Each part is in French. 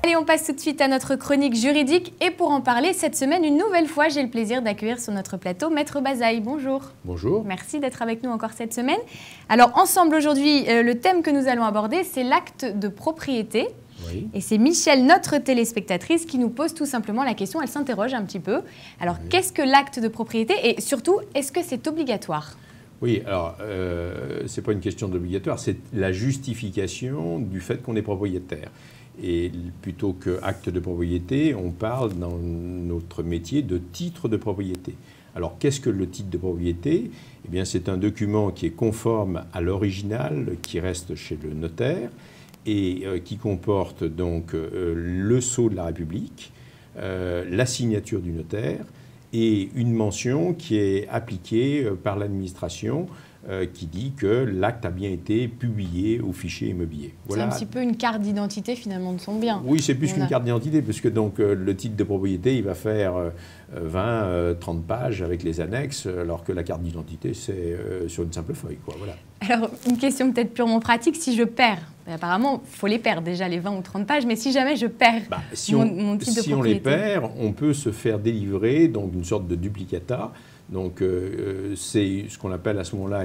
Allez, on passe tout de suite à notre chronique juridique et pour en parler, cette semaine, une nouvelle fois, j'ai le plaisir d'accueillir sur notre plateau Maître Bazaille. Bonjour. Bonjour. Merci d'être avec nous encore cette semaine. Alors, ensemble aujourd'hui, le thème que nous allons aborder, c'est l'acte de propriété. Oui. Et c'est Michel, notre téléspectatrice, qui nous pose tout simplement la question, elle s'interroge un petit peu. Alors, qu'est-ce que l'acte de propriété et surtout, est-ce que c'est obligatoire ? Oui, alors, ce n'est pas une question d'obligatoire, c'est la justification du fait qu'on est propriétaire. Et plutôt que acte de propriété, on parle dans notre métier de titre de propriété. Alors, qu'est-ce que le titre de propriété ? Eh bien, c'est un document qui est conforme à l'original, qui reste chez le notaire, et qui comporte donc le sceau de la République, la signature du notaire et une mention qui est appliquée par l'administration qui dit que l'acte a bien été publié au fichier immobilier. Voilà. C'est un petit peu une carte d'identité finalement de son bien. Oui, c'est plus qu'une carte d'identité, puisque donc, le titre de propriété, il va faire 20, 30 pages avec les annexes, alors que la carte d'identité, c'est sur une simple feuille, quoi. Voilà. Alors, une question peut-être purement pratique, si je perds, apparemment, il faut les perdre déjà, les 20 ou 30 pages, mais si jamais je perds mon titre de propriété. Si on les perd, on peut se faire délivrer donc une sorte de duplicata. Donc, c'est ce qu'on appelle à ce moment-là,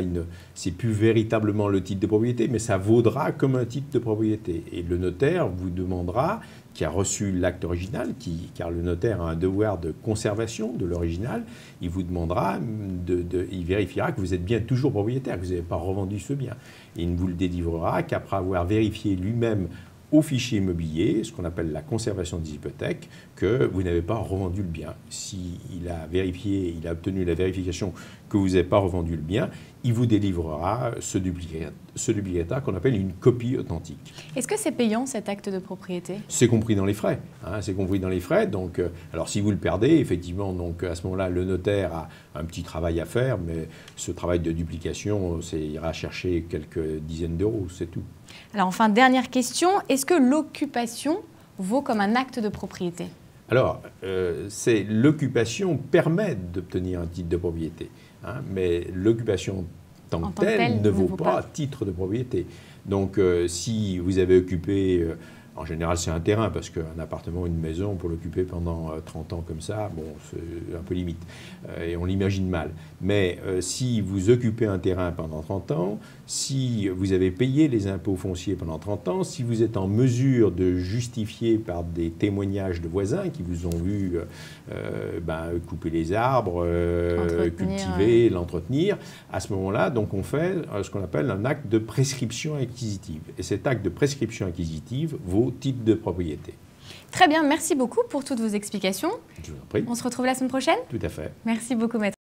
c'est plus véritablement le titre de propriété, mais ça vaudra comme un titre de propriété. Et le notaire vous demandera, qui a reçu l'acte original, car le notaire a un devoir de conservation de l'original, il vous demandera, il vérifiera que vous êtes bien toujours propriétaire, que vous n'avez pas revendu ce bien. Et il ne vous le délivrera qu'après avoir vérifié lui-même au fichier immobilier, ce qu'on appelle la conservation des hypothèques, que vous n'avez pas revendu le bien. S'il a vérifié, il a obtenu la vérification que vous n'avez pas revendu le bien, il vous délivrera ce duplicata qu'on appelle une copie authentique. Est-ce que c'est payant cet acte de propriété ? C'est compris dans les frais. Hein, c'est compris dans les frais. Donc, alors si vous le perdez, effectivement, donc à ce moment-là, le notaire a un petit travail à faire, mais ce travail de duplication, il ira chercher quelques dizaines d'euros, c'est tout. Alors enfin, dernière question, est-ce que l'occupation vaut comme un acte de propriété ? Alors, l'occupation permet d'obtenir un titre de propriété, hein, mais l'occupation tant que telle ne vaut pas titre de propriété. Donc, si vous avez occupé, en général c'est un terrain, parce qu'un appartement, une maison, pour l'occuper pendant 30 ans comme ça, bon, c'est un peu limite, et on l'imagine mal. Mais si vous occupez un terrain pendant 30 ans, si vous avez payé les impôts fonciers pendant 30 ans, si vous êtes en mesure de justifier par des témoignages de voisins qui vous ont vu couper les arbres, cultiver, l'entretenir, à ce moment-là, donc on fait ce qu'on appelle un acte de prescription acquisitive. Et cet acte de prescription acquisitive vaut titre de propriété. Très bien, merci beaucoup pour toutes vos explications. Je vous en prie. On se retrouve la semaine prochaine ? Tout à fait. Merci beaucoup, Maître.